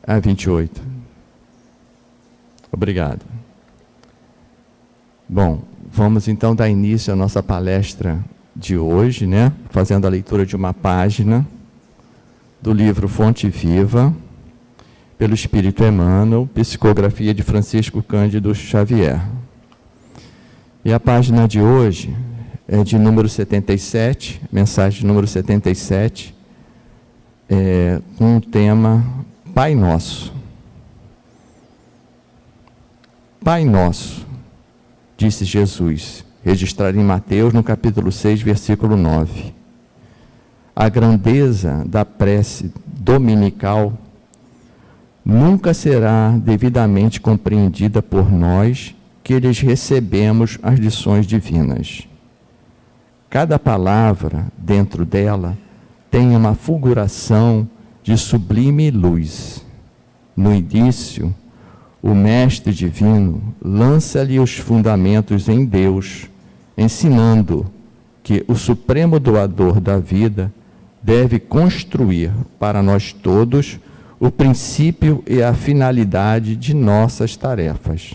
Ah, 28. Obrigado. Bom, vamos então dar início à nossa palestra de hoje, né? Fazendo a leitura de uma página do livro Fonte Viva, pelo Espírito Emmanuel, psicografia de Francisco Cândido Xavier. E a página de hoje é de número 77, mensagem de número 77, com o tema Pai Nosso. Pai Nosso, disse Jesus, registrado em Mateus, no capítulo 6, versículo 9. A grandeza da prece dominical nunca será devidamente compreendida por nós que lhes recebemos as lições divinas. Cada palavra dentro dela tem uma fulguração de sublime luz. No início, o Mestre Divino lança-lhe os fundamentos em Deus, ensinando que o Supremo Doador da vida deve construir para nós todos o princípio e a finalidade de nossas tarefas.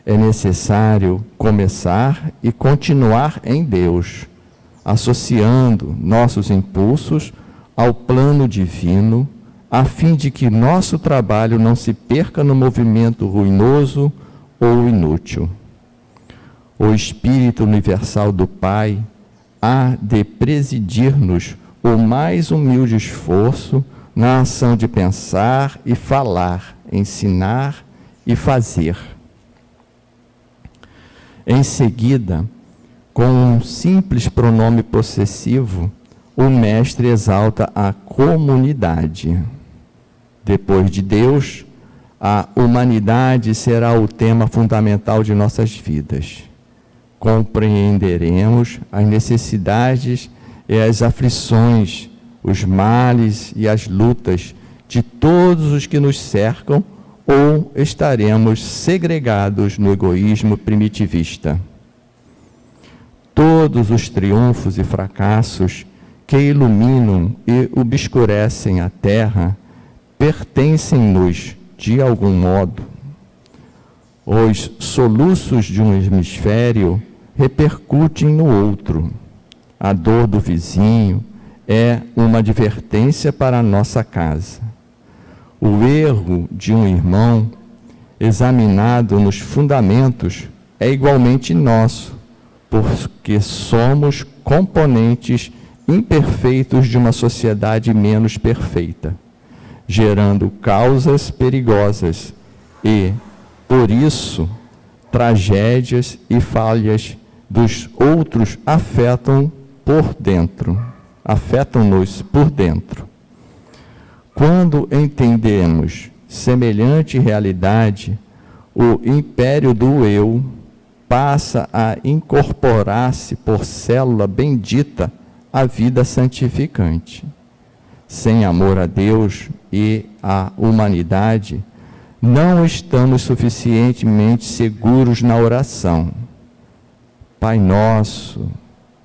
É necessário começar e continuar em Deus, associando nossos impulsos ao plano divino, a fim de que nosso trabalho não se perca no movimento ruinoso ou inútil. O Espírito Universal do Pai há de presidir-nos o mais humilde esforço na ação de pensar e falar, ensinar e fazer. Em seguida, com um simples pronome possessivo, o Mestre exalta a comunidade. Depois de Deus, a humanidade será o tema fundamental de nossas vidas. Compreenderemos as necessidades e as aflições, os males e as lutas de todos os que nos cercam, ou estaremos segregados no egoísmo primitivista. Todos os triunfos e fracassos que iluminam e obscurecem a terra pertencem-nos de algum modo. Os soluços de um hemisfério repercutem no outro. A dor do vizinho é uma advertência para a nossa casa. O erro de um irmão, examinado nos fundamentos, é igualmente nosso, porque somos componentes imperfeitos de uma sociedade menos perfeita, gerando causas perigosas e, por isso, tragédias e falhas dos outros afetam-nos por dentro. Quando entendemos semelhante realidade, o império do eu passa a incorporar-se por célula bendita à vida santificante. Sem amor a Deus e à humanidade, não estamos suficientemente seguros na oração. Pai Nosso,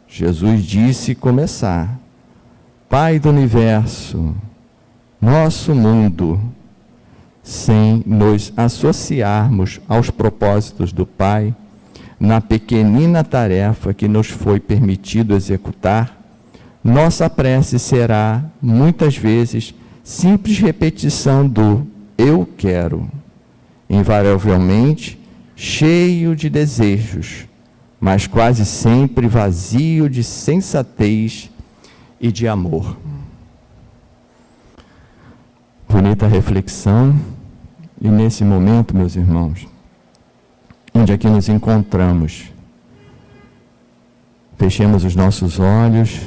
Jesus disse começar. Pai do Universo, nosso mundo, sem nos associarmos aos propósitos do Pai, na pequenina tarefa que nos foi permitido executar, nossa prece será, muitas vezes, simples repetição do eu quero, invariavelmente cheio de desejos, mas quase sempre vazio de sensatez e de amor. Bonita reflexão, e nesse momento, meus irmãos, onde aqui nos encontramos, fechemos os nossos olhos,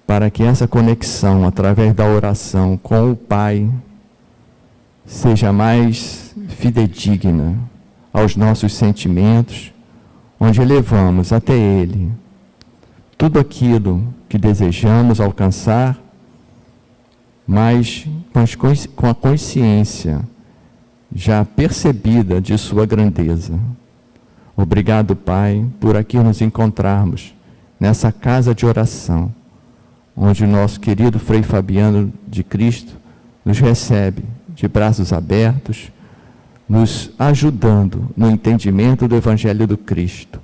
para que essa conexão, através da oração com o Pai, seja mais fidedigna aos nossos sentimentos, onde elevamos até Ele tudo aquilo que desejamos alcançar, mas com a consciência já percebida de sua grandeza. Obrigado, Pai, por aqui nos encontrarmos nessa casa de oração, onde o nosso querido Frei Fabiano de Cristo nos recebe de braços abertos, nos ajudando no entendimento do Evangelho do Cristo.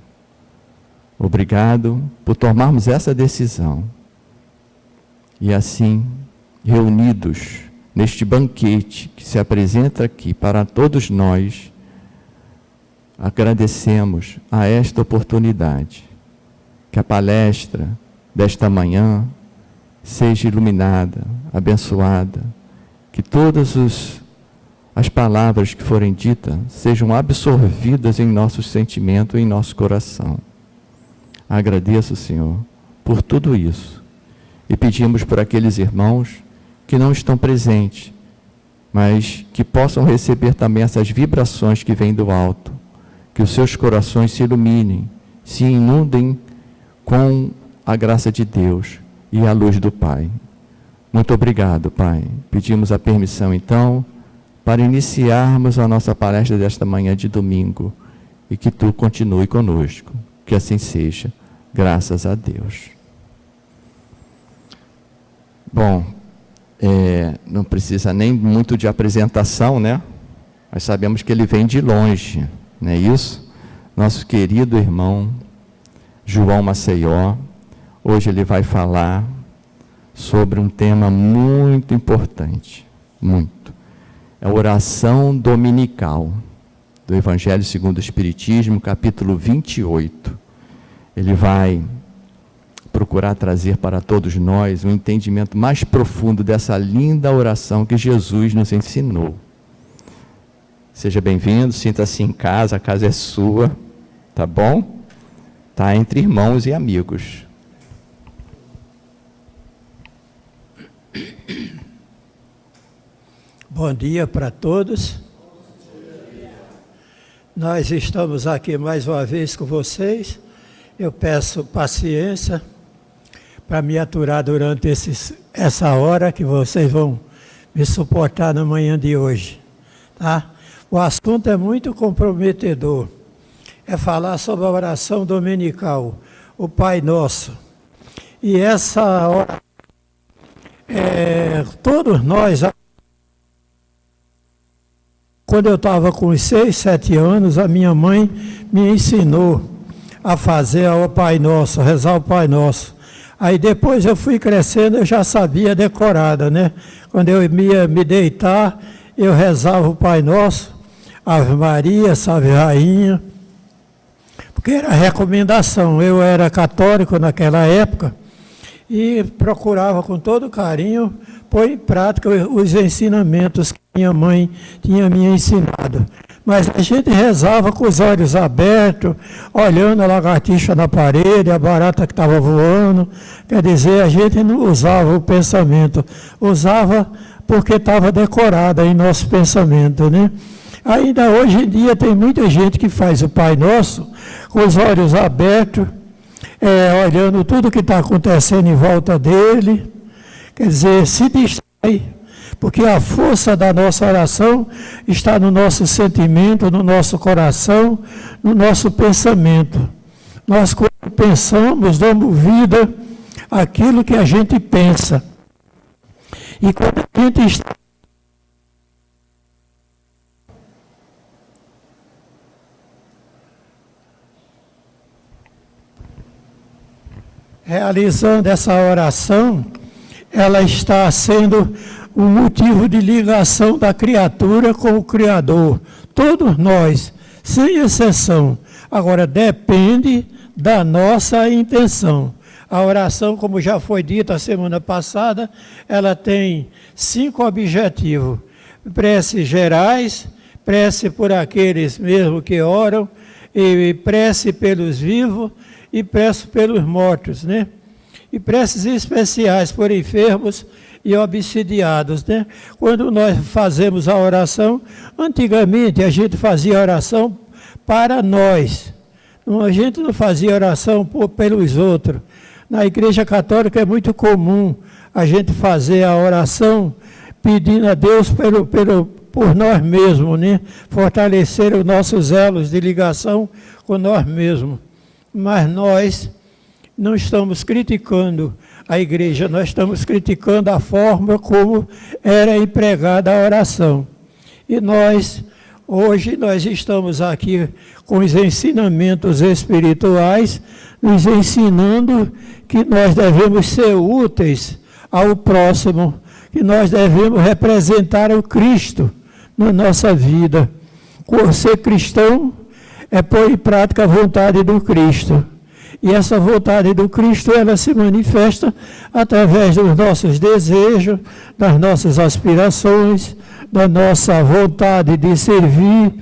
Obrigado por tomarmos essa decisão. E assim, reunidos neste banquete que se apresenta aqui para todos nós, agradecemos a esta oportunidade. Que a palestra desta manhã seja iluminada, abençoada, que todas as palavras que forem ditas sejam absorvidas em nossos sentimentos e em nosso coração. Agradeço, Senhor, por tudo isso. E pedimos por aqueles irmãos que não estão presentes, mas que possam receber também essas vibrações que vêm do alto, que os seus corações se iluminem, se inundem com a graça de Deus e a luz do Pai. Muito obrigado, Pai. Pedimos a permissão, então, para iniciarmos a nossa palestra desta manhã de domingo, e que Tu continue conosco. Que assim seja, graças a Deus. Bom, não precisa nem muito de apresentação, né? Mas sabemos que ele vem de longe, não é isso? Nosso querido irmão João Maceió, hoje ele vai falar sobre um tema muito importante, muito. É a oração dominical do Evangelho segundo o Espiritismo, capítulo 28. Ele vai procurar trazer para todos nós um entendimento mais profundo dessa linda oração que Jesus nos ensinou. Seja bem-vindo, sinta-se em casa, a casa é sua, tá bom? Tá entre irmãos e amigos. Bom dia para todos. Nós estamos aqui mais uma vez com vocês. Eu peço paciência para me aturar durante essa hora que vocês vão me suportar na manhã de hoje. Tá? O assunto é muito comprometedor. É falar sobre a oração dominical, o Pai Nosso. E essa hora, todos nós, quando eu estava com 6, 7 anos, a minha mãe me ensinou a fazer o Pai Nosso, a rezar o Pai Nosso. Aí depois eu fui crescendo, eu já sabia decorada, né? Quando eu ia me deitar, eu rezava o Pai Nosso, Ave Maria, Salve Rainha, porque era recomendação. Eu era católico naquela época e procurava com todo carinho pôr em prática os ensinamentos que minha mãe tinha me ensinado. Mas a gente rezava com os olhos abertos, olhando a lagartixa na parede, a barata que estava voando. Quer dizer, a gente não usava o pensamento, usava porque estava decorada em nosso pensamento, né? Ainda hoje em dia tem muita gente que faz o Pai Nosso com os olhos abertos, olhando tudo que está acontecendo em volta dele. Quer dizer, se distrai, porque a força da nossa oração está no nosso sentimento, no nosso coração, no nosso pensamento. Nós, quando pensamos, damos vida àquilo que a gente pensa. E quando a gente está realizando essa oração, ela está sendo um motivo de ligação da criatura com o Criador. Todos nós, sem exceção. Agora, depende da nossa intenção. A oração, como já foi dito a semana passada, ela tem 5 objetivos. Prece gerais, prece por aqueles mesmo que oram, e prece pelos vivos, e prece pelos mortos, né? E preces especiais por enfermos e obsidiados, né? Quando nós fazemos a oração, antigamente a gente fazia oração para nós. A gente não fazia oração pelos outros. Na Igreja Católica é muito comum a gente fazer a oração pedindo a Deus por nós mesmos, né? Fortalecer os nossos elos de ligação com nós mesmos. Mas nós não estamos criticando a igreja, nós estamos criticando a forma como era empregada a oração. E hoje nós estamos aqui com os ensinamentos espirituais, nos ensinando que nós devemos ser úteis ao próximo, que nós devemos representar o Cristo na nossa vida. Ser cristão é pôr em prática a vontade do Cristo. E essa vontade do Cristo, ela se manifesta através dos nossos desejos, das nossas aspirações, da nossa vontade de servir,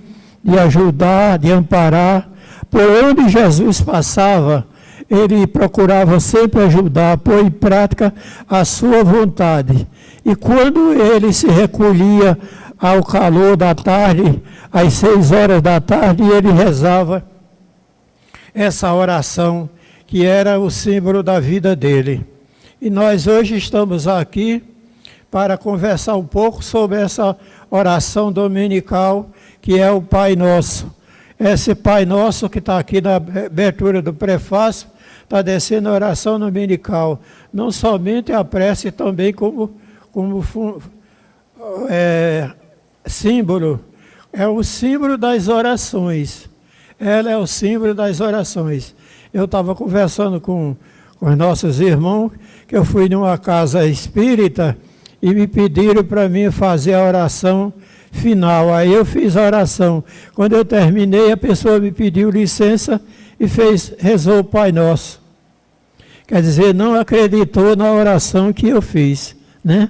de ajudar, de amparar. Por onde Jesus passava, ele procurava sempre ajudar, pôr em prática a sua vontade. E quando ele se recolhia ao calor da tarde, às 6 horas da tarde, ele rezava essa oração que era o símbolo da vida dele. E nós hoje estamos aqui para conversar um pouco sobre essa oração dominical, que é o Pai Nosso. Esse Pai Nosso que está aqui na abertura do prefácio, está descendo a oração dominical. Não somente a prece, também como símbolo. É o símbolo das orações. Ela é o símbolo das orações. Eu estava conversando com os nossos irmãos, que eu fui numa casa espírita e me pediram para mim fazer a oração final. Aí eu fiz a oração. Quando eu terminei, a pessoa me pediu licença e rezou o Pai Nosso. Quer dizer, não acreditou na oração que eu fiz, né?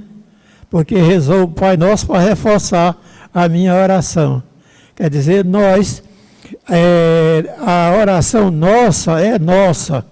Porque rezou o Pai Nosso para reforçar a minha oração. Quer dizer, a oração nossa é nossa.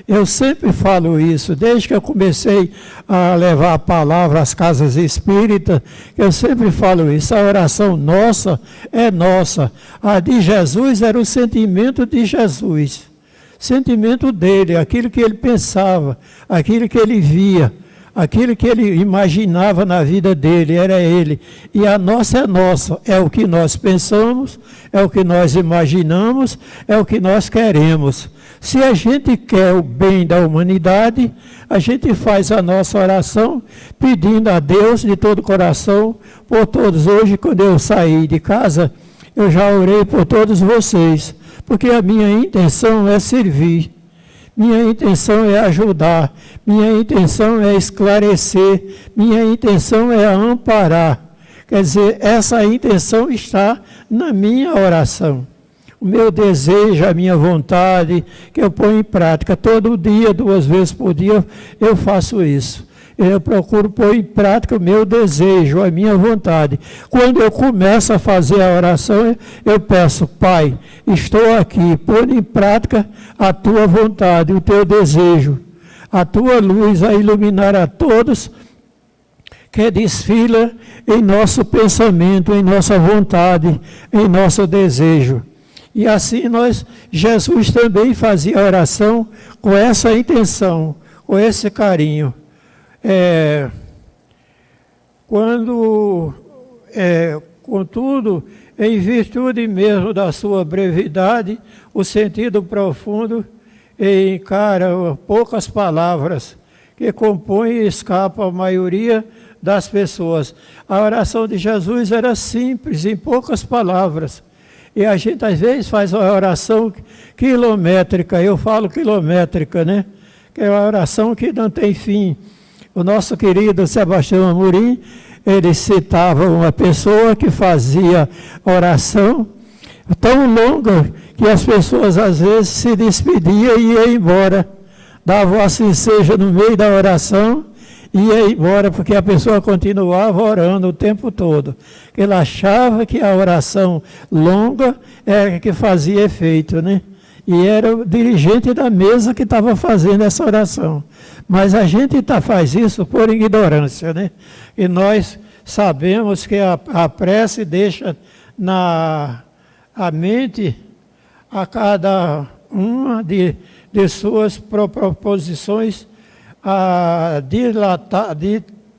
Eu sempre falo isso, desde que eu comecei a levar a palavra às casas espíritas, eu sempre falo isso, a oração nossa é nossa. A de Jesus era o sentimento de Jesus, sentimento dele, aquilo que ele pensava, aquilo que ele via, aquilo que ele imaginava na vida dele, era ele. E a nossa é nossa, é o que nós pensamos, é o que nós imaginamos, é o que nós queremos. Se a gente quer o bem da humanidade, a gente faz a nossa oração pedindo a Deus de todo o coração por todos. Hoje, quando eu saí de casa, eu já orei por todos vocês, porque a minha intenção é servir. Minha intenção é ajudar, minha intenção é esclarecer, minha intenção é amparar. Quer dizer, essa intenção está na minha oração. O meu desejo, a minha vontade, que eu ponho em prática. Todo dia, 2 vezes por dia, eu faço isso. Eu procuro pôr em prática o meu desejo, a minha vontade. Quando eu começo a fazer a oração, eu peço, Pai, estou aqui, pondo em prática a tua vontade, o teu desejo, a tua luz a iluminar a todos que desfila em nosso pensamento, em nossa vontade, em nosso desejo. E assim Jesus também fazia a oração com essa intenção, com esse carinho. Contudo, em virtude mesmo da sua brevidade, o sentido profundo encara poucas palavras que compõem e escapam a maioria das pessoas. A oração de Jesus era simples, em poucas palavras. E a gente às vezes faz uma oração quilométrica, eu falo quilométrica, né? Que é uma oração que não tem fim. O nosso querido Sebastião Amorim, ele citava uma pessoa que fazia oração tão longa que as pessoas às vezes se despediam e iam embora. Davam assim seja no meio da oração e ia embora, porque a pessoa continuava orando o tempo todo. Ele achava que a oração longa era que fazia efeito, né? E era o dirigente da mesa que estava fazendo essa oração. Mas a gente faz isso por ignorância, né? E nós sabemos que a prece deixa na mente a cada uma de suas proposições a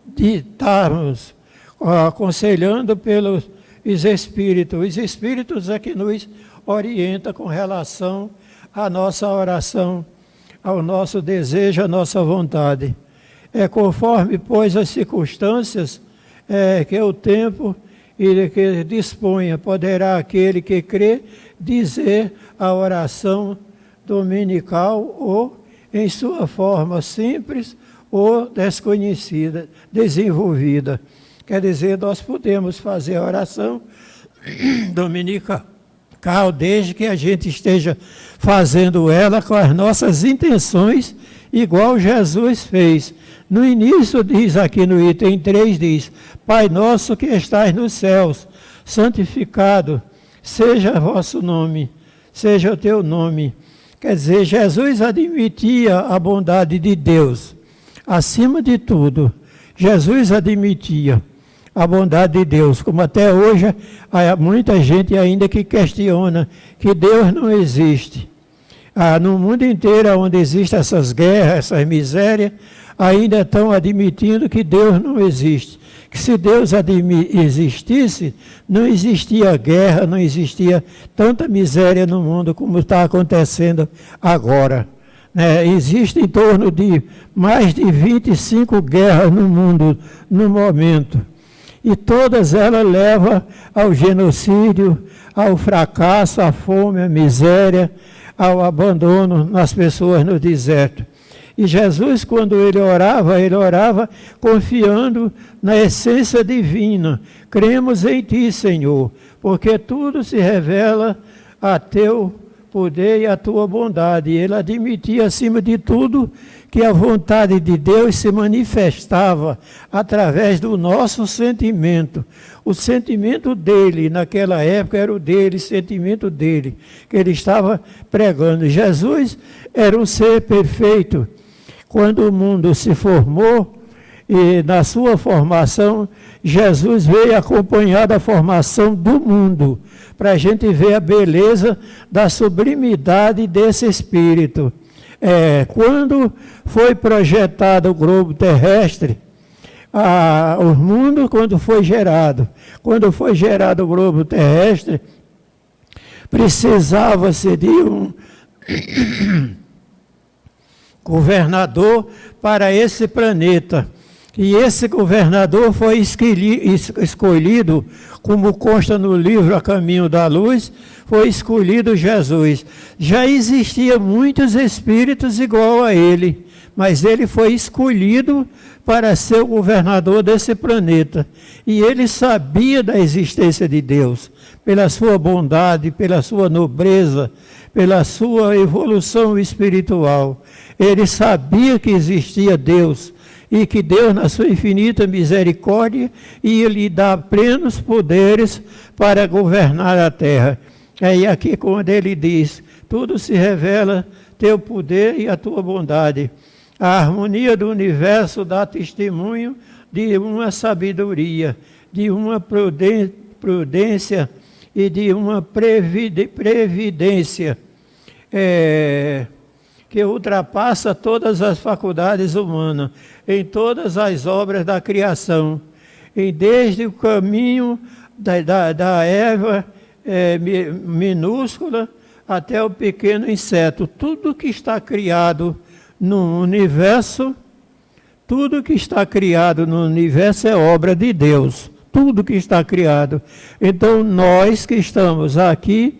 ditarmos, aconselhando pelos espíritos. Os espíritos é que nos orientam com relação à nossa oração, ao nosso desejo, à nossa vontade. É conforme, pois, as circunstâncias que o tempo e que disponha, poderá aquele que crê dizer a oração dominical ou em sua forma simples ou desconhecida, desenvolvida. Quer dizer, nós podemos fazer a oração dominical desde que a gente esteja fazendo ela com as nossas intenções, igual Jesus fez. No início diz aqui no item 3, diz: Pai nosso que estais nos céus, santificado seja vosso nome, seja o teu nome. Quer dizer, Jesus admitia a bondade de Deus. Acima de tudo, Jesus admitia a bondade de Deus, como até hoje há muita gente ainda que questiona que Deus não existe. No mundo inteiro, onde existem essas guerras, essas misérias, ainda estão admitindo que Deus não existe. Que se Deus existisse, não existia guerra, não existia tanta miséria no mundo como está acontecendo agora. Existe em torno de mais de 25 guerras no mundo no momento. E todas elas levam ao genocídio, ao fracasso, à fome, à miséria, ao abandono nas pessoas no deserto. E Jesus, quando ele orava confiando na essência divina. Cremos em ti, Senhor, porque tudo se revela a teu poder e a tua bondade. E ele admitia, acima de tudo, que a vontade de Deus se manifestava através do nosso sentimento. O sentimento dele, naquela época, era o dele, sentimento dele, que ele estava pregando. Jesus era um ser perfeito. Quando o mundo se formou, e na sua formação, Jesus veio acompanhado da formação do mundo, para a gente ver a beleza da sublimidade desse Espírito. Quando foi projetado o globo terrestre, o mundo, quando foi gerado o globo terrestre, precisava-se de um governador para esse planeta. E esse governador foi escolhido, como consta no livro A Caminho da Luz, foi escolhido Jesus. Já existiam muitos espíritos igual a ele, mas ele foi escolhido para ser o governador desse planeta. E ele sabia da existência de Deus, pela sua bondade, pela sua nobreza, pela sua evolução espiritual. Ele sabia que existia Deus, e que Deus, na sua infinita misericórdia, ia lhe dar plenos poderes para governar a terra. E aqui, quando ele diz, tudo se revela teu poder e a tua bondade. A harmonia do universo dá testemunho de uma sabedoria, de uma prudência e de uma previdência que ultrapassa todas as faculdades humanas, em todas as obras da criação, desde o caminho da erva minúscula até o pequeno inseto. Tudo que está criado no universo, é obra de Deus. Tudo que está criado. Então, nós que estamos aqui,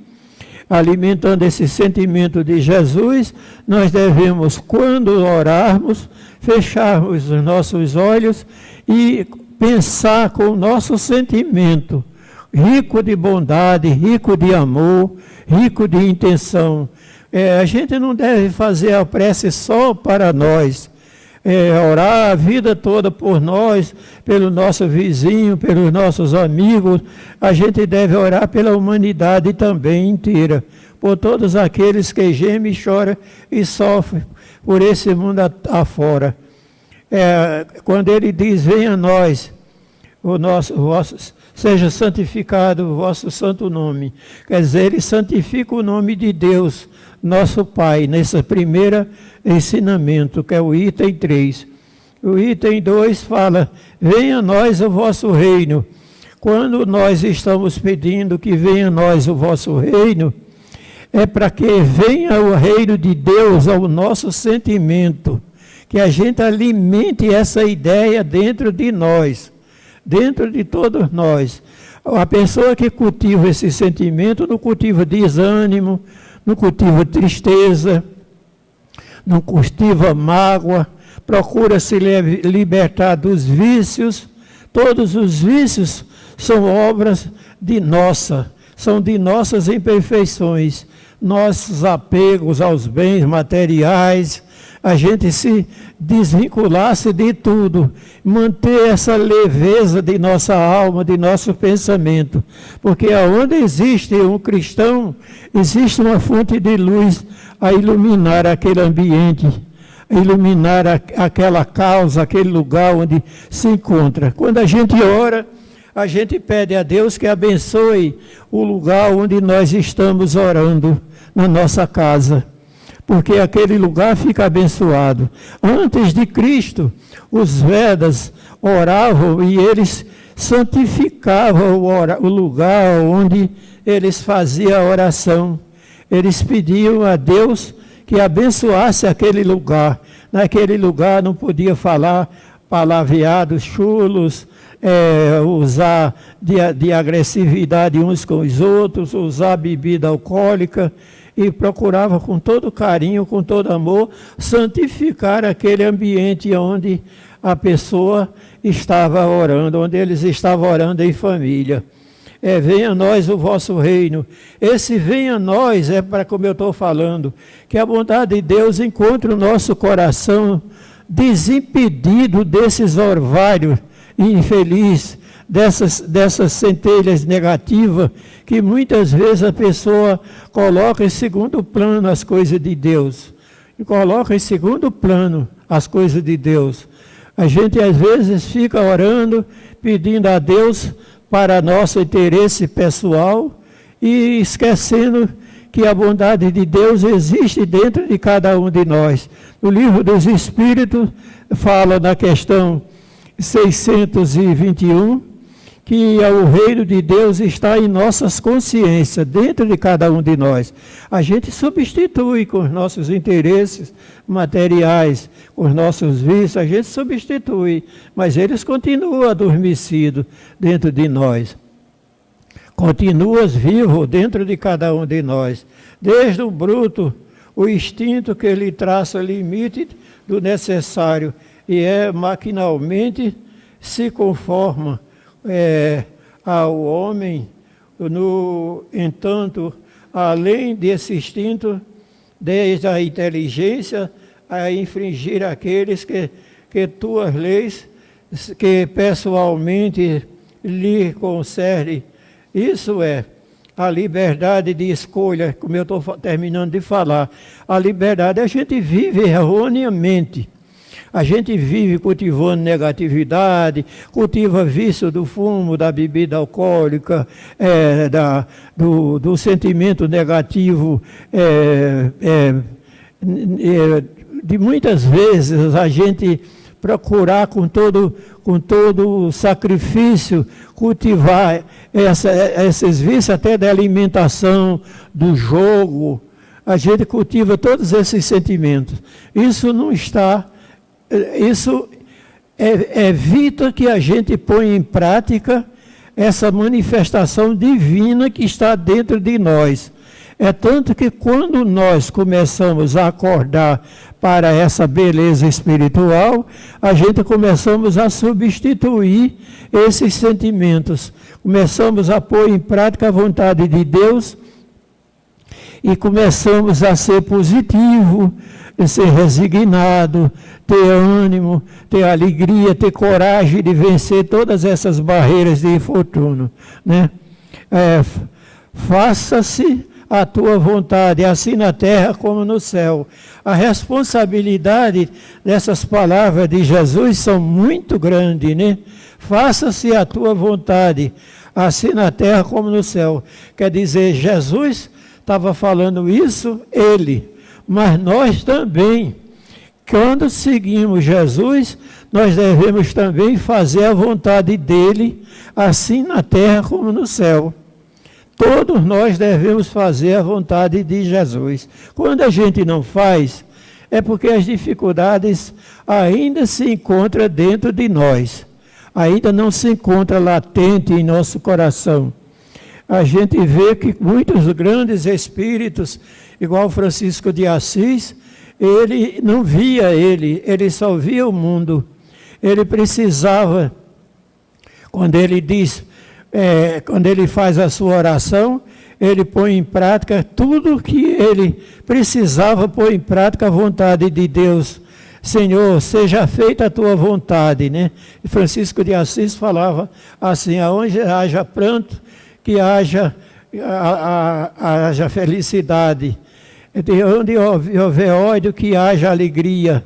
alimentando esse sentimento de Jesus, nós devemos, quando orarmos, fecharmos os nossos olhos e pensar com o nosso sentimento, rico de bondade, rico de amor, rico de intenção. A gente não deve fazer a prece só para nós, orar a vida toda por nós, pelo nosso vizinho, pelos nossos amigos. A gente deve orar pela humanidade também inteira, por todos aqueles que gemem, choram e sofrem por esse mundo afora. Quando ele diz, venha a nós, seja santificado o vosso santo nome. Quer dizer, ele santifica o nome de Deus, nosso Pai, nesse primeiro ensinamento, que é o item 3. O item 2 fala, venha a nós o vosso reino. Quando nós estamos pedindo que venha a nós o vosso reino, é para que venha o reino de Deus ao nosso sentimento, que a gente alimente essa ideia dentro de nós, dentro de todos nós. A pessoa que cultiva esse sentimento não cultiva desânimo, não cultiva tristeza, não cultiva mágoa, procura se libertar dos vícios. Todos os vícios são obras são de nossas imperfeições, nossos apegos aos bens materiais, a gente se desvinculasse de tudo, manter essa leveza de nossa alma, de nosso pensamento, porque aonde existe um cristão, existe uma fonte de luz a iluminar aquele ambiente, a iluminar aquela causa, aquele lugar onde se encontra. Quando a gente ora, a gente pede a Deus que abençoe o lugar onde nós estamos orando, na nossa casa, porque aquele lugar fica abençoado. Antes de Cristo, os Vedas oravam e eles santificavam o lugar onde eles faziam a oração. Eles pediam a Deus que abençoasse aquele lugar. Naquele lugar não podia falar palavreados chulos, usar de agressividade uns com os outros, usar bebida alcoólica, e procurava com todo carinho, com todo amor, santificar aquele ambiente onde a pessoa estava orando, onde eles estavam orando em família. Venha a nós o vosso reino. Esse venha a nós é para, como eu estou falando, que a bondade de Deus encontre o nosso coração desimpedido desses orvalhos infelizes, dessas centelhas negativas, que muitas vezes a pessoa coloca em segundo plano as coisas de Deus. E coloca em segundo plano as coisas de Deus. A gente às vezes fica orando, pedindo a Deus para nosso interesse pessoal e esquecendo que a bondade de Deus existe dentro de cada um de nós. No livro dos Espíritos fala na questão 621, que o reino de Deus está em nossas consciências, dentro de cada um de nós. A gente substitui com os nossos interesses materiais, com os nossos vícios, a gente substitui, mas eles continuam adormecidos dentro de nós. Continuam vivos dentro de cada um de nós. Desde o bruto, o instinto que ele traça limite do necessário e maquinalmente se conforma ao homem. No entanto, além desse instinto, desde a inteligência a infringir aqueles que tuas leis, que pessoalmente lhe concede. Isso é a liberdade de escolha, como eu estou terminando de falar. A liberdade, a gente vive erroneamente. A gente vive cultivando negatividade, cultiva vício do fumo, da bebida alcoólica, do sentimento negativo. De muitas vezes a gente procurar com todo sacrifício cultivar esses vícios até da alimentação, do jogo. A gente cultiva todos esses sentimentos. Isso não está... Isso evita que a gente ponha em prática essa manifestação divina que está dentro de nós. É tanto que quando nós começamos a acordar para essa beleza espiritual, a gente começamos a substituir esses sentimentos. Começamos a pôr em prática a vontade de Deus e começamos a ser positivo, ser resignado, ter ânimo, ter alegria, ter coragem de vencer todas essas barreiras de infortúnio, né? Faça-se a tua vontade, assim na terra como no céu. A responsabilidade dessas palavras de Jesus são muito grande, né? Faça-se a tua vontade, assim na terra como no céu. Quer dizer, Jesus estava falando isso, mas nós também, quando seguimos Jesus, nós devemos também fazer a vontade dele, assim na terra como no céu. Todos nós devemos fazer a vontade de Jesus. Quando a gente não faz, é porque as dificuldades ainda se encontram dentro de nós. Ainda não se encontra latente em nosso coração. A gente vê que muitos grandes espíritos, igual Francisco de Assis, ele não via ele só via o mundo. Ele precisava, quando ele diz, quando ele faz a sua oração, ele põe em prática tudo que ele precisava pôr em prática a vontade de Deus. Senhor, seja feita a tua vontade, né? E Francisco de Assis falava assim, aonde haja pranto, que haja felicidade. De onde houver ódio, que haja alegria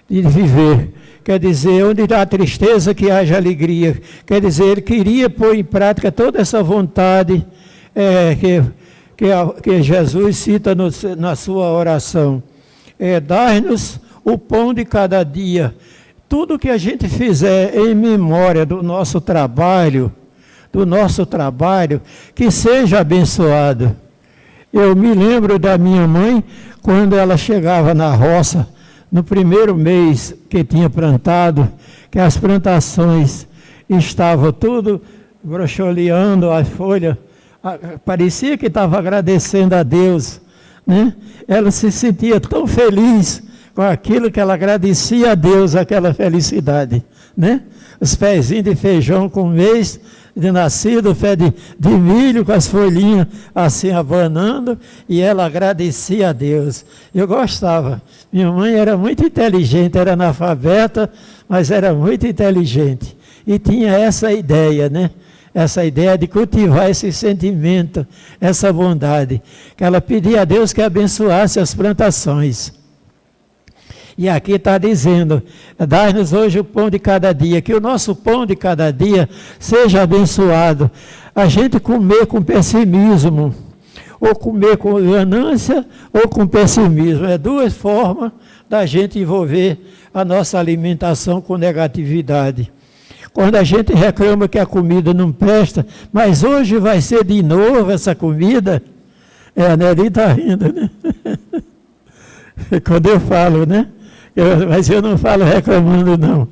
de viver. Quer dizer, onde há tristeza, que haja alegria. Quer dizer, ele queria pôr em prática toda essa vontade que Jesus cita na sua oração. Dar-nos o pão de cada dia. Tudo que a gente fizer em memória do nosso trabalho, que seja abençoado. Eu me lembro da minha mãe, quando ela chegava na roça, no primeiro mês que tinha plantado, que as plantações estavam tudo brocholeando, as folhas, parecia que estava agradecendo a Deus, né? Ela se sentia tão feliz com aquilo que ela agradecia a Deus, aquela felicidade, né? Os pezinhos de feijão com um mês de nascido, o pé de milho com as folhinhas assim abanando, e ela agradecia a Deus. Eu gostava. Minha mãe era muito inteligente, era analfabeta, mas era muito inteligente. E tinha essa ideia, né? Essa ideia de cultivar esse sentimento, essa bondade, que ela pedia a Deus que abençoasse as plantações. E aqui está dizendo, dai-nos hoje o pão de cada dia, que o nosso pão de cada dia seja abençoado. A gente comer com pessimismo, ou comer com ganância, ou com pessimismo. É duas formas da gente envolver a nossa alimentação com negatividade. Quando a gente reclama que a comida não presta, mas hoje vai ser de novo essa comida, a Nelly está rindo, né? Quando eu falo, né? Mas eu não falo reclamando, não.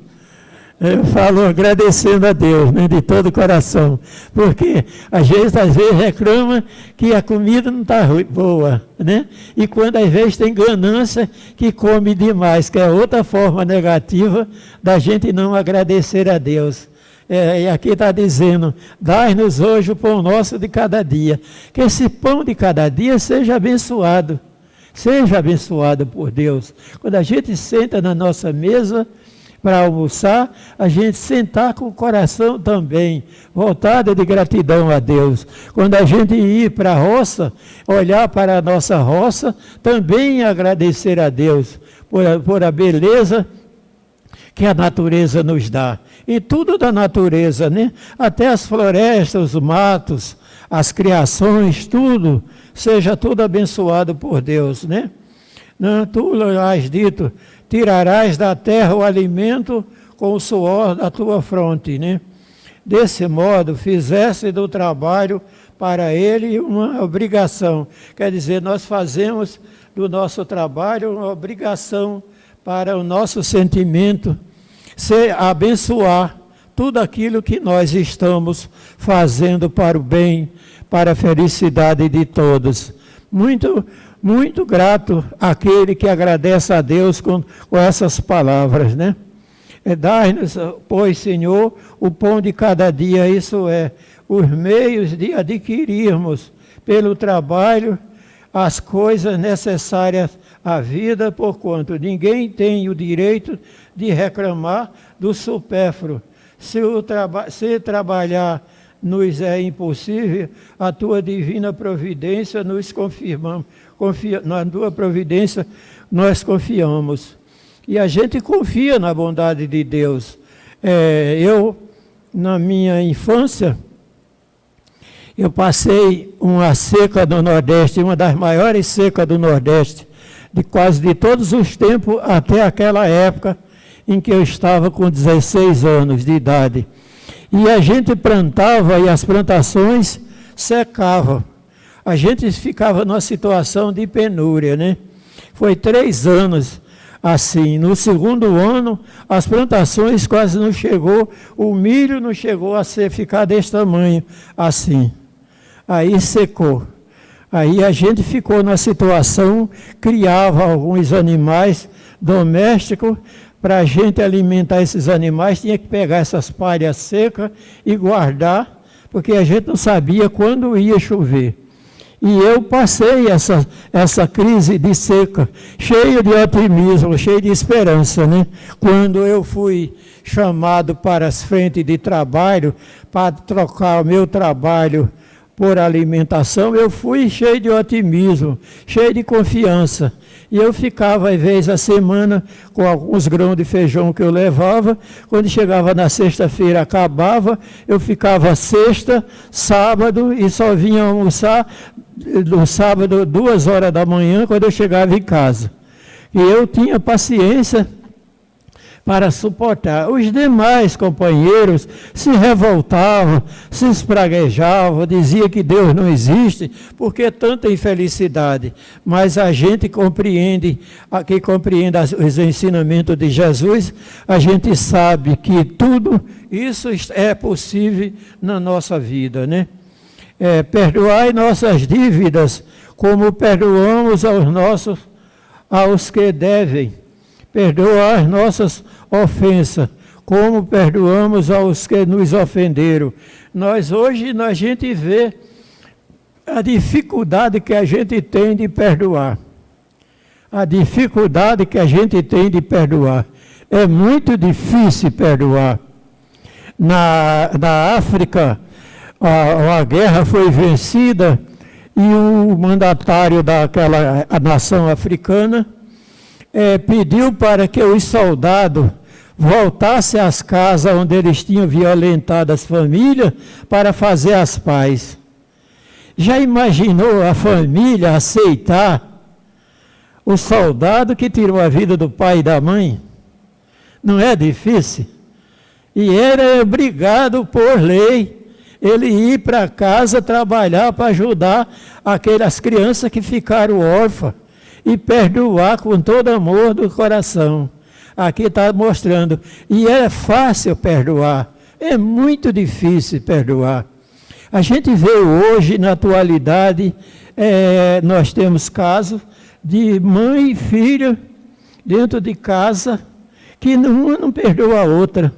Eu falo agradecendo a Deus, né, de todo o coração. Porque às vezes reclama que a comida não está boa, né? E quando às vezes tem ganância que come demais, que é outra forma negativa da gente não agradecer a Deus. E aqui está dizendo, dai-nos hoje o pão nosso de cada dia. Que esse pão de cada dia seja abençoado. Seja abençoado por Deus. Quando a gente senta na nossa mesa para almoçar, a gente sentar com o coração também, voltado de gratidão a Deus. Quando a gente ir para a roça, olhar para a nossa roça, também agradecer a Deus por a beleza que a natureza nos dá. E tudo da natureza, né? Até as florestas, os matos, as criações, tudo, seja tudo abençoado por Deus, né? Não, tu has dito, tirarás da terra o alimento com o suor da tua fronte, né? Desse modo, fizeste do trabalho para ele uma obrigação. Quer dizer, nós fazemos do nosso trabalho uma obrigação para o nosso sentimento, abençoar tudo aquilo que nós estamos fazendo para o bem, para a felicidade de todos. Muito, muito grato àquele que agradece a Deus com essas palavras, né? Dai-nos, pois, Senhor, o pão de cada dia, isso é, os meios de adquirirmos pelo trabalho as coisas necessárias à vida, porquanto ninguém tem o direito de reclamar do supérfluo. Se trabalhar nos é impossível, a tua divina providência nos confirmamos. Na tua providência nós confiamos. E a gente confia na bondade de Deus. Eu, na minha infância, eu passei uma seca do Nordeste, uma das maiores secas do Nordeste, de quase de todos os tempos, até aquela época em que eu estava com 16 anos de idade. E a gente plantava, e as plantações secava. A gente ficava numa situação de penúria, né? Foi 3 anos assim. No segundo ano, as plantações quase não chegou, o milho não chegou a ficar desse tamanho, assim. Aí secou. Aí a gente ficou na situação, criava alguns animais domésticos, para a gente alimentar esses animais, tinha que pegar essas palhas secas e guardar, porque a gente não sabia quando ia chover. E eu passei essa crise de seca, cheio de otimismo, cheio de esperança, né? Quando eu fui chamado para as frentes de trabalho, para trocar o meu trabalho por alimentação, eu fui cheio de otimismo, cheio de confiança. E eu ficava, às vezes, a semana com alguns grãos de feijão que eu levava. Quando chegava na sexta-feira, acabava. Eu ficava sexta, sábado e só vinha almoçar no sábado, 2 horas da manhã, quando eu chegava em casa. E eu tinha paciência para suportar. Os demais companheiros se revoltavam, se espraguejavam, diziam que Deus não existe, porque tanta infelicidade. Mas a gente compreende, quem compreende os ensinamentos de Jesus, a gente sabe que tudo isso é possível na nossa vida, né? Perdoai nossas dívidas, como perdoamos aos que devem. Perdoar nossas ofensas, como perdoamos aos que nos ofenderam. Hoje, a gente vê a dificuldade que a gente tem de perdoar. A dificuldade que a gente tem de perdoar. É muito difícil perdoar. Na África, a guerra foi vencida e o mandatário daquela nação africana pediu para que os soldados voltassem às casas onde eles tinham violentado as famílias para fazer as pazes. Já imaginou a família aceitar o soldado que tirou a vida do pai e da mãe? Não é difícil? E era obrigado por lei ele ir para casa trabalhar para ajudar aquelas crianças que ficaram órfãs. E perdoar com todo amor do coração. Aqui está mostrando. E é fácil perdoar. É muito difícil perdoar. A gente vê hoje, na atualidade, nós temos casos de mãe e filho dentro de casa, que uma não perdoa a outra.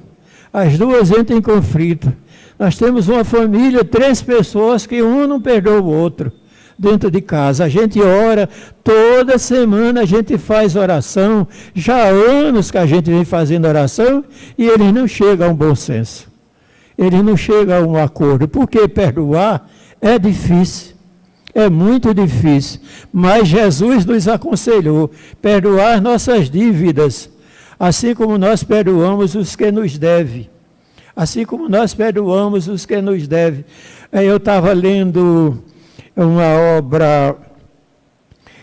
As duas entram em conflito. Nós temos uma família, 3 pessoas, que um não perdoa o outro. Dentro de casa, a gente ora, toda semana a gente faz oração, já há anos que a gente vem fazendo oração, e eles não chegam a um bom senso, eles não chegam a um acordo, porque perdoar é difícil, é muito difícil, mas Jesus nos aconselhou, perdoar nossas dívidas, assim como nós perdoamos os que nos devem, assim como nós perdoamos os que nos devem. Eu estava lendo uma obra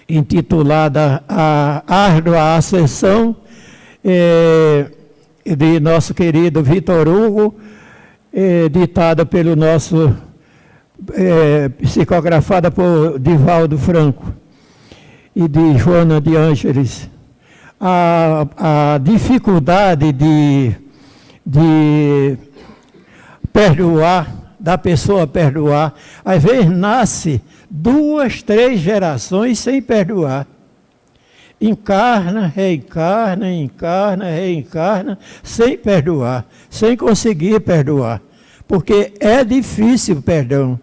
intitulada A Árdua Ascensão, de nosso querido Vitor Hugo, ditada pelo nosso, psicografada por Divaldo Franco e de Joana de Ângeles. A dificuldade de perdoar, da pessoa perdoar, às vezes nasce 2, 3 gerações sem perdoar. Encarna, reencarna, sem perdoar, sem conseguir perdoar. Porque é difícil o perdão.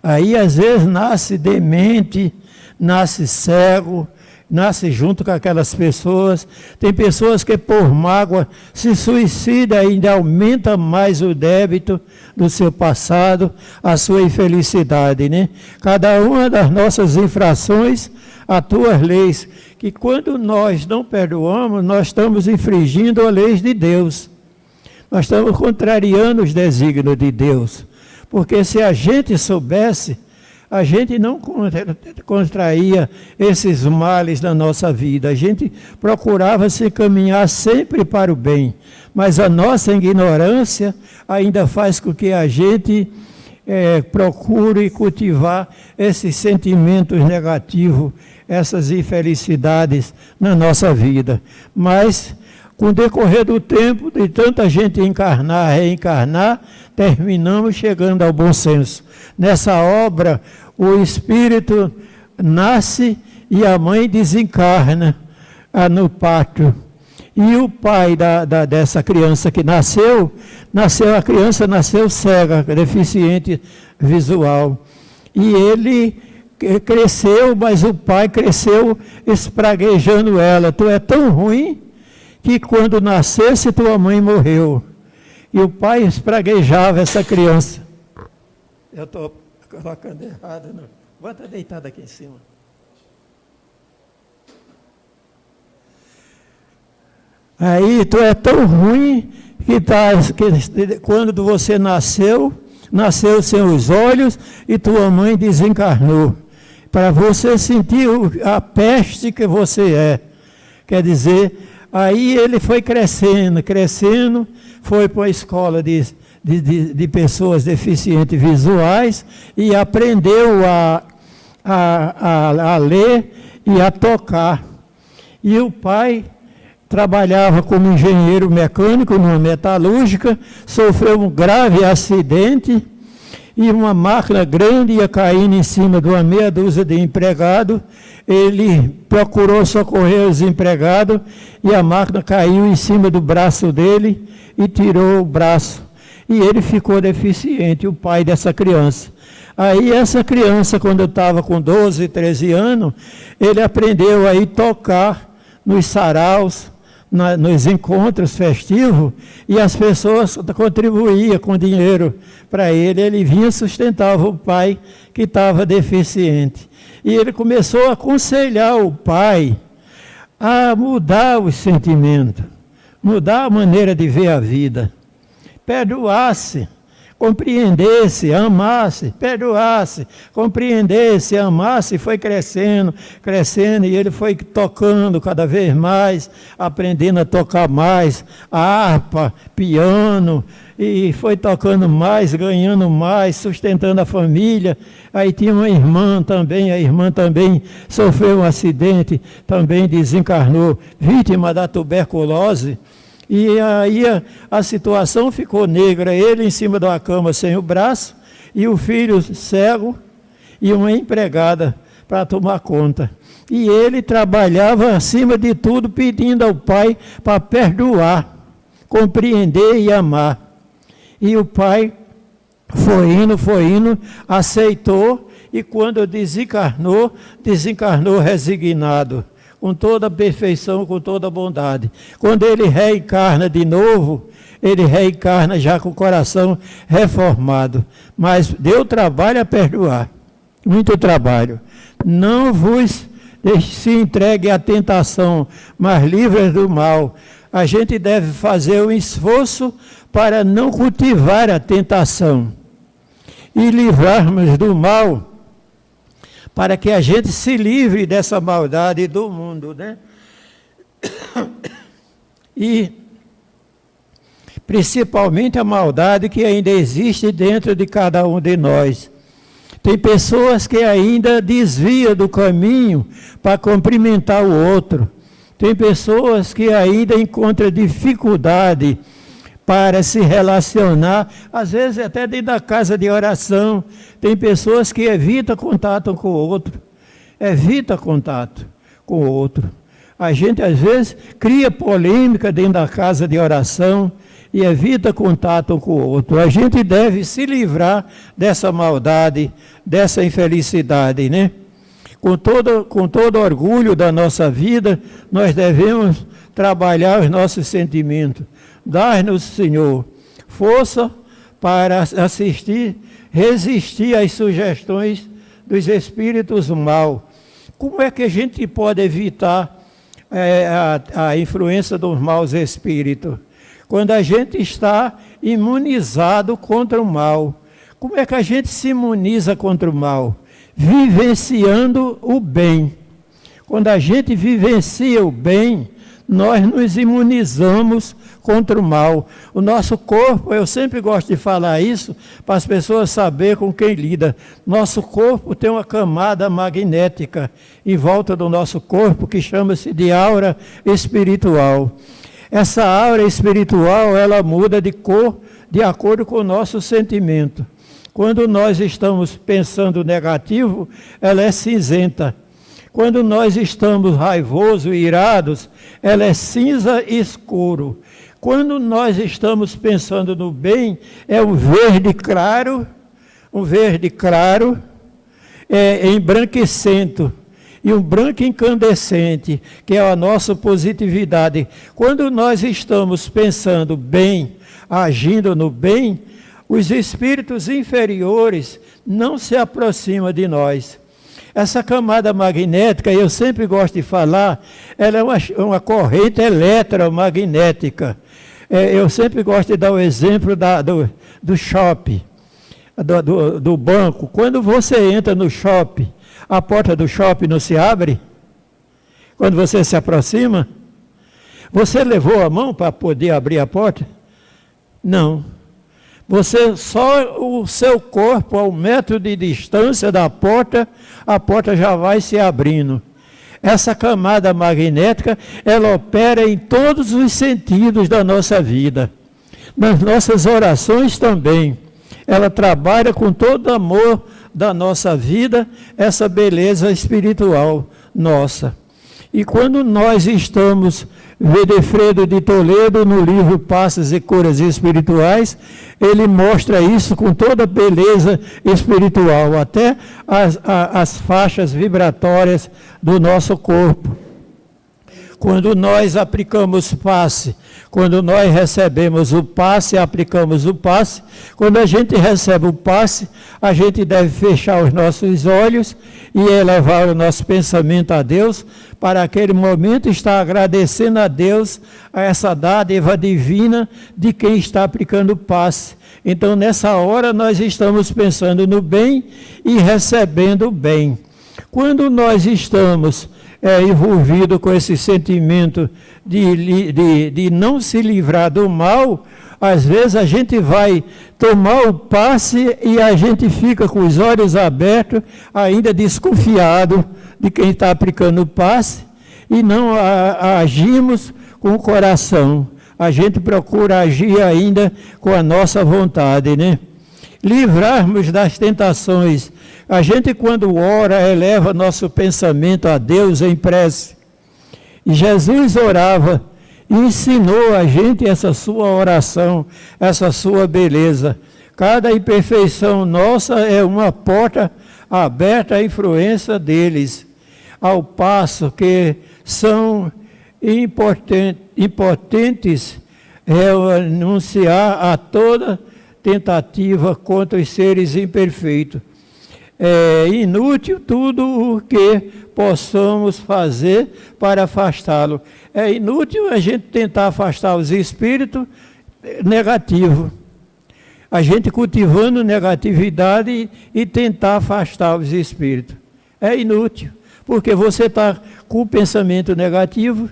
Aí às vezes nasce demente, nasce cego, nasce junto com aquelas pessoas. Tem pessoas que por mágoa se suicidam e ainda aumenta mais o débito do seu passado, a sua infelicidade, né? Cada uma das nossas infrações, as tuas leis, que quando nós não perdoamos, nós estamos infringindo as leis de Deus. Nós estamos contrariando os desígnios de Deus. Porque se a gente soubesse, a gente não contraía esses males na nossa vida. A gente procurava se caminhar sempre para o bem. Mas a nossa ignorância ainda faz com que a gente procure cultivar esses sentimentos negativos, essas infelicidades na nossa vida. Mas, com o decorrer do tempo, de tanta gente encarnar, reencarnar, terminamos chegando ao bom senso. Nessa obra, o espírito nasce e a mãe desencarna no pátio. E o pai dessa criança que a criança nasceu cega, deficiente visual. E ele cresceu, mas o pai cresceu espraguejando ela. Tu é tão ruim que quando nascesse tua mãe morreu. E o pai espraguejava essa criança. Eu estou colocando errado. Não. Bota deitado aqui em cima. Aí tu é tão ruim que quando você nasceu sem os olhos e tua mãe desencarnou. Para você sentir a peste que você é. Quer dizer, aí ele foi crescendo, foi para a escola de pessoas deficientes visuais e aprendeu a ler e a tocar. E o pai trabalhava como engenheiro mecânico numa metalúrgica, sofreu um grave acidente e uma máquina grande ia caindo em cima de uma meia dúzia de empregados. Ele procurou socorrer os empregados e a máquina caiu em cima do braço dele e tirou o braço. E ele ficou deficiente, o pai dessa criança. Aí essa criança, quando eu estava com 12, 13 anos, ele aprendeu a ir tocar nos saraus, nos encontros festivos, e as pessoas contribuíam com dinheiro para ele. Ele vinha e sustentava o pai que estava deficiente. E ele começou a aconselhar o pai a mudar os sentimentos, mudar a maneira de ver a vida, perdoasse, compreendesse, amasse, perdoasse, compreendesse, amasse, foi crescendo, e ele foi tocando cada vez mais, aprendendo a tocar mais, harpa, piano, e foi tocando mais, ganhando mais, sustentando a família. Aí tinha uma irmã também, a irmã também sofreu um acidente, também desencarnou, vítima da tuberculose. E aí a situação ficou negra, ele em cima de uma cama sem o braço, e o filho cego, e uma empregada para tomar conta. E ele trabalhava acima de tudo, pedindo ao pai para perdoar, compreender e amar. E o pai foi indo, aceitou, e quando desencarnou resignado, com toda a perfeição, com toda a bondade. Quando ele reencarna de novo, ele reencarna já com o coração reformado. Mas deu trabalho a perdoar, muito trabalho. Não vos se entregue à tentação, mas livres do mal. A gente deve fazer um esforço para não cultivar a tentação e livrarmos do mal, para que a gente se livre dessa maldade do mundo, né? E principalmente a maldade que ainda existe dentro de cada um de nós. Tem pessoas que ainda desviam do caminho para cumprimentar o outro. Tem pessoas que ainda encontram dificuldade para se relacionar, às vezes até dentro da casa de oração. Tem pessoas que evitam contato com o outro. A gente às vezes cria polêmica dentro da casa de oração e evita contato com o outro. A gente deve se livrar dessa maldade, dessa infelicidade, né? Com todo orgulho da nossa vida, nós devemos trabalhar os nossos sentimentos. Dar-nos, Senhor, força para resistir às sugestões dos espíritos maus. Como é que a gente pode evitar a influência dos maus espíritos? Quando a gente está imunizado contra o mal. Como é que a gente se imuniza contra o mal? Vivenciando o bem. Quando a gente vivencia o bem, nós nos imunizamos contra o mal. O nosso corpo, eu sempre gosto de falar isso, para as pessoas saberem com quem lida. Nosso corpo tem uma camada magnética em volta do nosso corpo, que chama-se de aura espiritual. Essa aura espiritual, ela muda de cor de acordo com o nosso sentimento. Quando nós estamos pensando negativo, ela é cinzenta. Quando nós estamos raivosos e irados, ela é cinza escuro. Quando nós estamos pensando no bem, é um verde claro, embranquecento, e um branco incandescente, que é a nossa positividade. Quando nós estamos pensando bem, agindo no bem, os espíritos inferiores não se aproximam de nós. Essa camada magnética, eu sempre gosto de falar, ela é uma corrente eletromagnética. Eu sempre gosto de dar o exemplo do shopping, do banco. Quando você entra no shopping, a porta do shopping não se abre? Quando você se aproxima? Você levou a mão para poder abrir a porta? Não. Só o seu corpo, a 1 metro de distância da porta, a porta já vai se abrindo. Essa camada magnética, ela opera em todos os sentidos da nossa vida. Nas nossas orações também. Ela trabalha com todo o amor da nossa vida, essa beleza espiritual nossa. E quando nós estamos, Vedefredo de Toledo, no livro Passos e Curas Espirituais, ele mostra isso com toda a beleza espiritual, até as faixas vibratórias do nosso corpo. Quando nós aplicamos passe, quando nós recebemos o passe, aplicamos o passe, quando a gente recebe o passe, a gente deve fechar os nossos olhos e elevar o nosso pensamento a Deus, para aquele momento estar agradecendo a Deus a essa dádiva divina de quem está aplicando o passe. Então, nessa hora, nós estamos pensando no bem e recebendo o bem. Quando nós estamos envolvido com esse sentimento de não se livrar do mal, às vezes a gente vai tomar o passe e a gente fica com os olhos abertos, ainda desconfiado de quem está aplicando o passe, e não agimos com o coração. A gente procura agir ainda com a nossa vontade, né? Livrarmos das tentações. A gente, quando ora, eleva nosso pensamento a Deus em prece. E Jesus orava e ensinou a gente essa sua oração, essa sua beleza. Cada imperfeição nossa é uma porta aberta à influência deles, ao passo que são impotentes renunciar a toda tentativa contra os seres imperfeitos. É inútil tudo o que possamos fazer para afastá-lo. É inútil a gente tentar afastar os espíritos negativos. A gente cultivando negatividade e tentar afastar os espíritos. É inútil, porque você está com o pensamento negativo.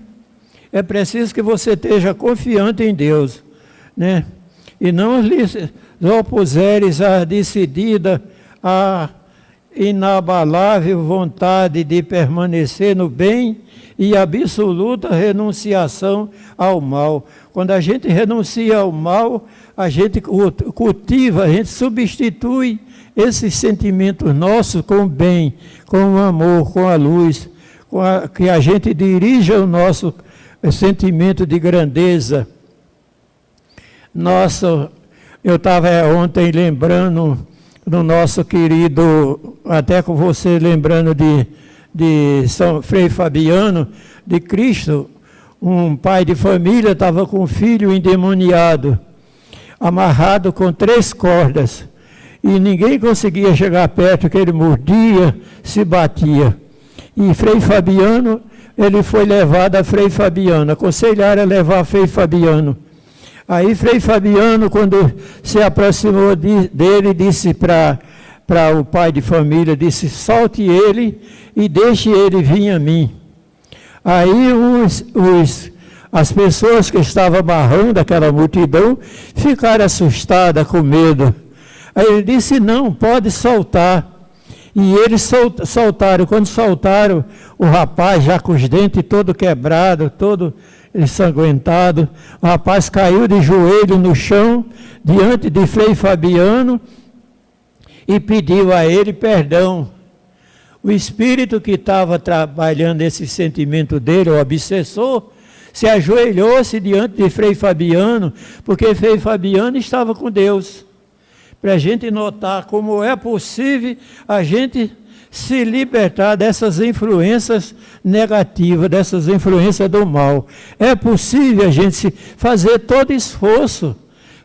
É preciso que você esteja confiante em Deus, né? E não lhes opuseres a decidida, a inabalável vontade de permanecer no bem e absoluta renunciação ao mal. Quando a gente renuncia ao mal, a gente cultiva, a gente substitui esses sentimentos nossos com o bem, com o amor, com a luz, que a gente dirija o nosso sentimento de grandeza. Eu estava ontem lembrando do nosso querido, até com você lembrando de São Frei Fabiano, de Cristo, um pai de família estava com um filho endemoniado, amarrado com 3 cordas, e ninguém conseguia chegar perto, que ele mordia, se batia. E Frei Fabiano, ele foi levado a Frei Fabiano, aconselharam a levar a Frei Fabiano. Aí Frei Fabiano, quando se aproximou dele, disse para o pai de família, disse, solte ele e deixe ele vir a mim. Aí As pessoas que estavam barrando aquela multidão ficaram assustadas, com medo. Aí ele disse, não, pode soltar. E eles soltaram. Quando soltaram, o rapaz já com os dentes todo quebrado, todo ensanguentado, o rapaz caiu de joelho no chão, diante de Frei Fabiano, e pediu a ele perdão. O espírito que estava trabalhando esse sentimento dele, o obsessor, se ajoelhou-se diante de Frei Fabiano, porque Frei Fabiano estava com Deus. Para a gente notar como é possível a gente se libertar dessas influências negativas, dessas influências do mal. É possível a gente fazer todo esforço,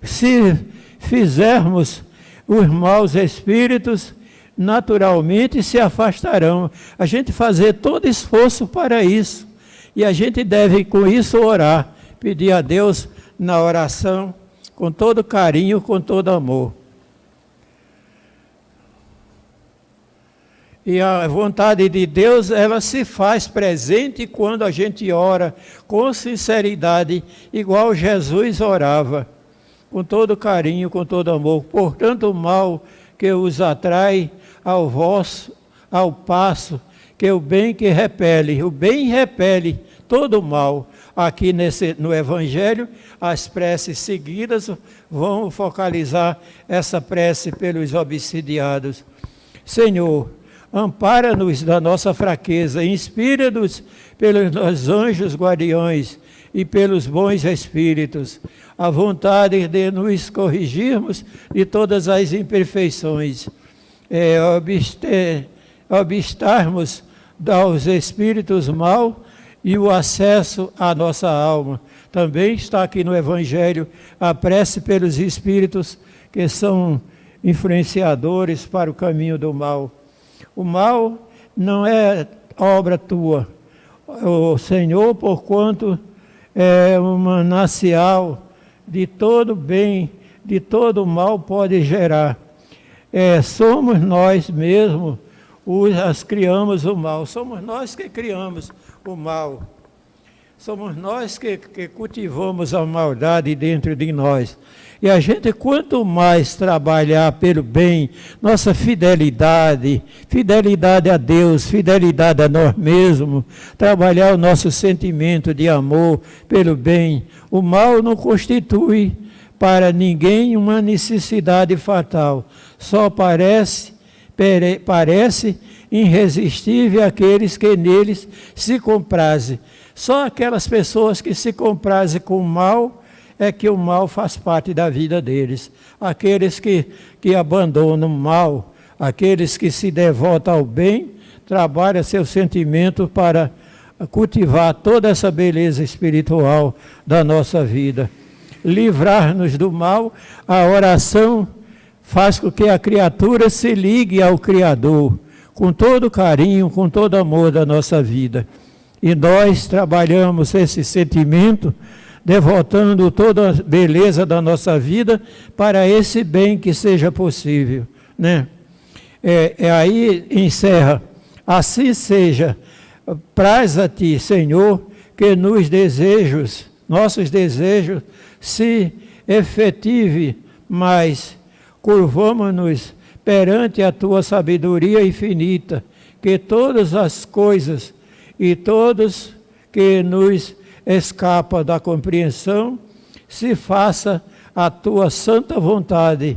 se fizermos os maus espíritos, naturalmente se afastarão. A gente fazer todo esforço para isso. E a gente deve, com isso, orar, pedir a Deus na oração, com todo carinho, com todo amor. E a vontade de Deus, ela se faz presente quando a gente ora com sinceridade, igual Jesus orava, com todo carinho, com todo amor. Portanto, o mal que os atrai ao passo que o bem que repele. O bem repele todo o mal. Aqui no Evangelho, as preces seguidas vão focalizar essa prece pelos obsidiados. Senhor, ampara-nos da nossa fraqueza, inspira-nos pelos anjos guardiões e pelos bons espíritos, a vontade de nos corrigirmos de todas as imperfeições, obstarmos aos espíritos mal e o acesso à nossa alma. Também está aqui no Evangelho a prece pelos espíritos que são influenciadores para o caminho do mal. O mal não é obra tua, o Senhor, porquanto é um manancial de todo bem, de todo mal pode gerar. Somos nós mesmos as criamos o mal, somos nós que criamos o mal. Somos nós que cultivamos a maldade dentro de nós. E a gente, quanto mais trabalhar pelo bem, nossa fidelidade a Deus, fidelidade a nós mesmos, trabalhar o nosso sentimento de amor pelo bem, o mal não constitui para ninguém uma necessidade fatal. Só parece irresistível àqueles que neles se comprazem. Só aquelas pessoas que se comprazem com o mal, é que o mal faz parte da vida deles. Aqueles que abandonam o mal, aqueles que se devotam ao bem, trabalham seu sentimento para cultivar toda essa beleza espiritual da nossa vida. Livrar-nos do mal, a oração faz com que a criatura se ligue ao Criador, com todo carinho, com todo amor da nossa vida. E nós trabalhamos esse sentimento, devotando toda a beleza da nossa vida para esse bem que seja possível, né? Aí encerra, assim seja, praz a ti, Senhor, que nossos desejos se efetive, mas curvamo-nos perante a tua sabedoria infinita, que todas as coisas e todos que nos escapa da compreensão, se faça a tua santa vontade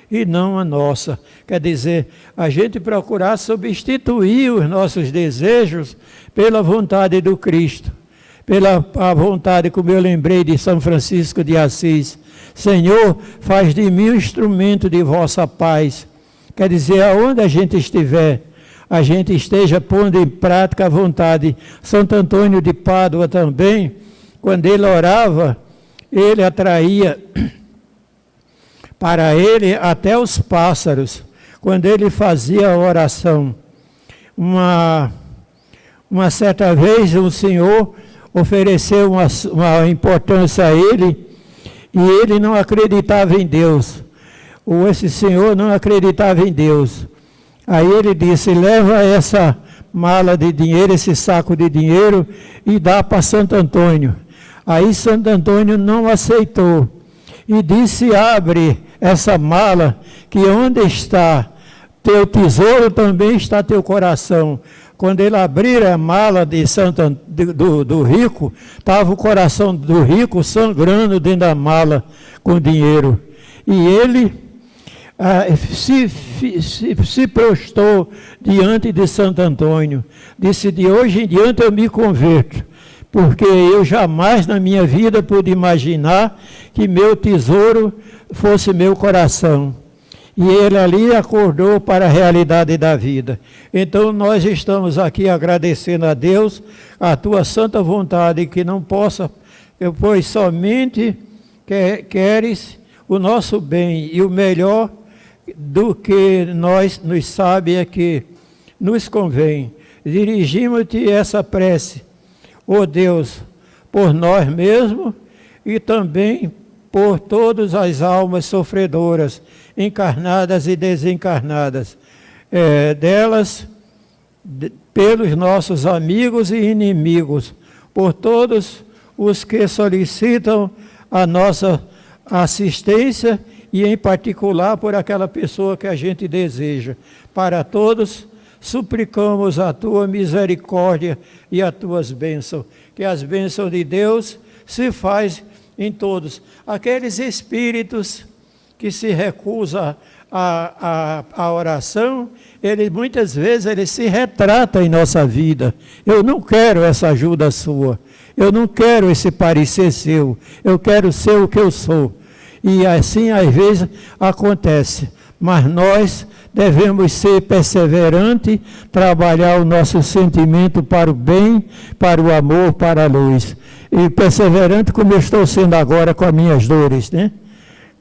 e não a nossa. Quer dizer, a gente procurar substituir os nossos desejos pela vontade do Cristo, pela a vontade, como eu lembrei de São Francisco de Assis. Senhor, faz de mim um instrumento de vossa paz. Quer dizer, aonde a gente estiver, a gente esteja pondo em prática a vontade. Santo Antônio de Pádua também, quando ele orava, ele atraía para ele até os pássaros, quando ele fazia a oração. Uma certa vez um senhor ofereceu uma importância a ele, e ele não acreditava em Deus. Esse senhor não acreditava em Deus. Aí ele disse, leva essa mala de dinheiro, esse saco de dinheiro, e dá para Santo Antônio. Aí Santo Antônio não aceitou e disse: abre essa mala, que onde está teu tesouro também está teu coração. Quando ele abrir a mala de do rico, estava o coração do rico sangrando dentro da mala com dinheiro. E ele se prostou diante de Santo Antônio. Disse: de hoje em diante eu me converto, porque eu jamais na minha vida pude imaginar que meu tesouro fosse meu coração. E ele ali acordou para a realidade da vida. Então nós estamos aqui agradecendo a Deus a tua santa vontade, que não possa, pois somente queres o nosso bem, e o melhor do que nós nos sabe é que nos convém. Dirigimos-te essa prece, ó Deus, por nós mesmos e também por todas as almas sofredoras, encarnadas e desencarnadas, pelos nossos amigos e inimigos, por todos os que solicitam a nossa assistência e em particular por aquela pessoa que a gente deseja. Para todos, suplicamos a tua misericórdia e as tuas bênçãos, que as bênçãos de Deus se faz em todos. Aqueles espíritos que se recusam à oração, muitas vezes eles se retratam em nossa vida. Eu não quero essa ajuda sua, eu não quero esse parecer seu, eu quero ser o que eu sou. E assim às vezes acontece, mas nós devemos ser perseverantes, trabalhar o nosso sentimento para o bem, para o amor, para a luz. E perseverante como eu estou sendo agora com as minhas dores, né?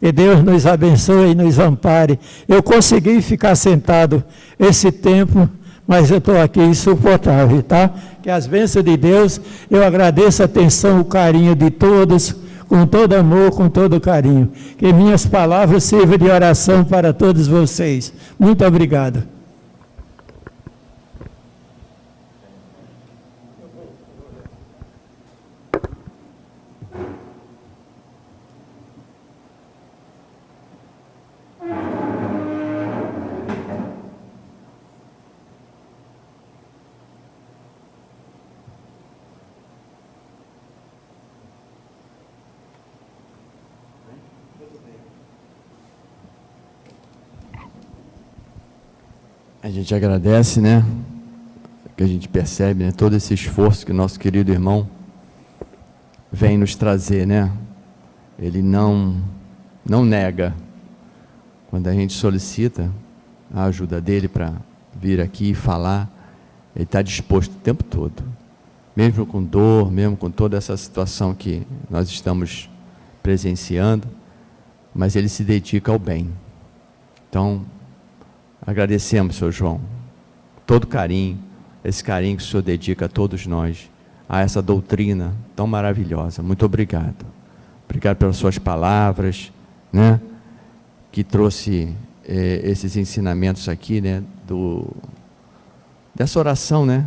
Que Deus nos abençoe e nos ampare. Eu consegui ficar sentado esse tempo, mas eu estou aqui insuportável, tá? Que as bênçãos de Deus, eu agradeço a atenção, o carinho de todos, com todo amor, com todo carinho. Que minhas palavras sirvam de oração para todos vocês. Muito obrigado. A gente agradece, né, que a gente percebe, né, todo esse esforço que nosso querido irmão vem nos trazer, né? Ele não nega. Quando a gente solicita a ajuda dele para vir aqui e falar, ele está disposto o tempo todo, mesmo com dor, mesmo com toda essa situação que nós estamos presenciando, mas ele se dedica ao bem. Então, agradecemos, Sr. João, todo carinho, esse carinho que o Senhor dedica a todos nós, a essa doutrina tão maravilhosa. Muito obrigado. Obrigado pelas suas palavras, né, que trouxe esses ensinamentos aqui, né, dessa oração, né,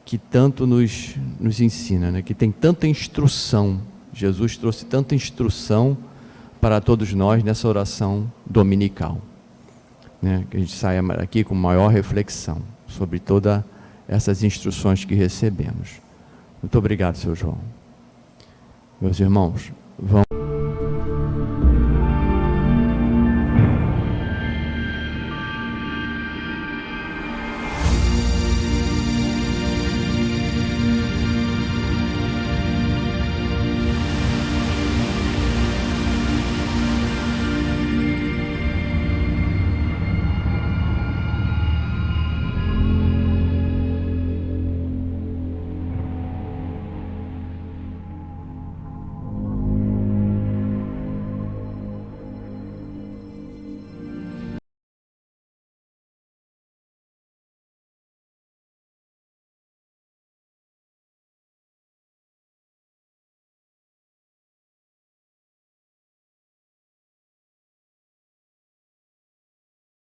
que tanto nos ensina, né, que tem tanta instrução. Jesus trouxe tanta instrução para todos nós nessa oração dominical. Né, que a gente saia aqui com maior reflexão sobre todas essas instruções que recebemos. Muito obrigado, Sr. João. Meus irmãos, vamos...